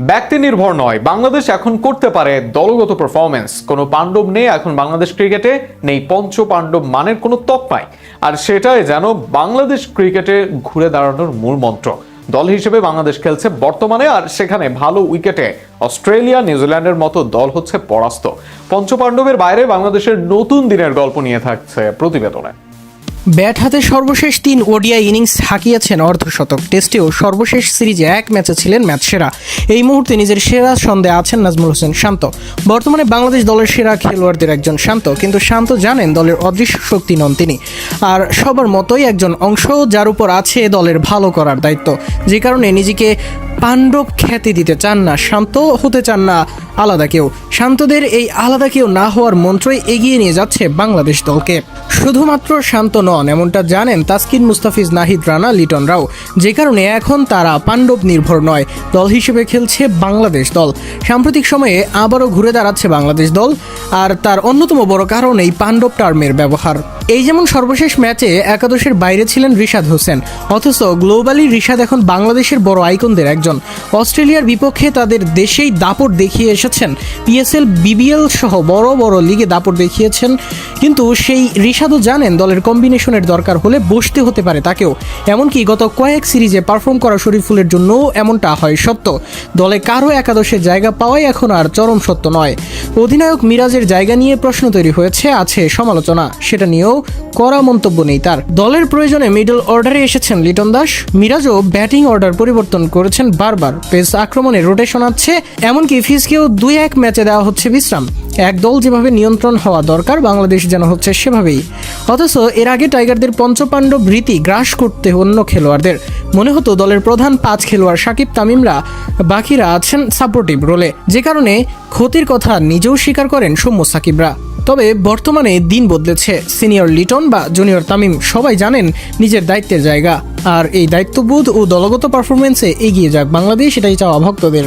ব্যক্তি নির্ভর নয়, বাংলাদেশ এখন করতে পারে দলগত পারফরমেন্স। কোনো পাণ্ডব নেই এখন বাংলাদেশ ক্রিকেটে, নেই পঞ্চ পাণ্ডব মানের কোনো তকমাই। আর সেটাই যেন বাংলাদেশ ক্রিকেটে ঘুরে দাঁড়ানোর মূল মন্ত্র। দল হিসেবে বাংলাদেশ খেলছে বর্তমানে, আর সেখানে ভালো উইকেটে অস্ট্রেলিয়া নিউজিল্যান্ডের মতো দল হচ্ছে পরাস্ত। পঞ্চপাণ্ডবের বাইরে বাংলাদেশের নতুন দিনের গল্প নিয়ে থাকছে প্রতিবেদনে। ব্যাট হাতে সর্বশেষ 3 ওডিআই ইনিংস হাঁকিয়েছেন অর্ধশতক। টেস্টেও সর্বশেষ সিরিজে এক ম্যাচে ছিলেন ম্যাচ সেরা। এই মুহূর্তে নিজের সেরা ছন্দে আছেন নাজমুল হোসেন শান্ত। বর্তমানে বাংলাদেশ দলের সেরা খেলোয়াড়দের একজন শান্ত, কিন্তু শান্ত জানেন দলের অদৃশ্য শক্তি নন তিনি। আর সবার মতোই একজন অংশ যার উপর আছে দলের ভালো করার দায়িত্ব। যে কারণে নিজেকে পাণ্ডব খ্যাতি দিতে চান না শান্ত, হতে চান না আলাদা কেউ। শান্তদের এই আলাদা কেউ না হওয়ার মন্ত্রই এগিয়ে নিয়ে যাচ্ছে বাংলাদেশ দলকে। শুধুমাত্র শান্ত নন, এমনটা জানেন তাসকিন, মুস্তাফিজ, নাহিদ রানা, লিটনরাও। যে কারণে এখন তারা পাণ্ডব নির্ভর নয়, দল হিসেবে খেলছে বাংলাদেশ দল। সাম্প্রতিক সময়ে আবারও ঘুরে দাঁড়াচ্ছে বাংলাদেশ দল, আর তার অন্যতম বড় কারণ এই পাণ্ডব টার্মের ব্যবহার। এই যেমন সর্বশেষ ম্যাচে একাদশের বাইরে ছিলেন রিশাদ হোসেন, অথচ গ্লোবালি রিশাদ এখন বাংলাদেশের বড় আইকনদের একজন। অস্ট্রেলিয়ার বিপক্ষে তাদের দেশেই দাপট দেখিয়ে এসেছেন, পিএসএল, বিবিএল সহ বড় বড় লিগে দাপট দেখিয়েছেন। কিন্তু সেই রিশাদও জানেন দলের কম্বিনেশনের দরকার হলে বসতে হতে পারে তাকেও। এমনকি গত কয়েক সিরিজে পারফর্ম করা শরীফুলের জন্যও এমনটা হয় সত্য। দলে কারো একাদশে জায়গা পাওয়াই এখন আর চরম সত্য নয়। অধিনায়ক মিরাজের জায়গা নিয়ে প্রশ্ন তৈরি হয়েছে, আছে সমালোচনা, সেটা নিয়েও কড়া মন্তব্য নেই তার। দলের প্রয়োজনে মিডল অর্ডারে এসেছেন লিটন দাস। মিরাজও ব্যাটিং অর্ডার পরিবর্তন করেছেন বারবার। পেস আক্রমণে রোটেশন আছে, এমনকি ফিজকেও 2-1 ম্যাচে দেওয়া হচ্ছে বিশ্রাম। এক দল যেভাবে নিয়ন্ত্রণ হওয়া দরকার, বাংলাদেশ যেন হচ্ছে সেভাবেই। অথচ এর আগে টাইগারদের পঞ্চপাণ্ডব রীতি গ্রাস করতে অন্য খেলোয়াড়দের। মনে হতো দলের প্রধান 5 খেলোয়াড় সাকিব, তামিমরা, বাকিরা আছেন সাপোর্টিভ রোলে। যে কারণে ক্ষতির কথা নিজেও স্বীকার করেন সৌম্য সাকিবরা। তবে বর্তমানে দিন বদলেছে। সিনিয়র লিটন বা জুনিয়র তামিম সবাই জানেন নিজের দায়িত্বের জায়গা, আর এই দায়িত্ববোধ ও দলগত পারফরমেন্সে এগিয়ে যাক বাংলাদেশ, এটাই চাওয়া ভক্তদের।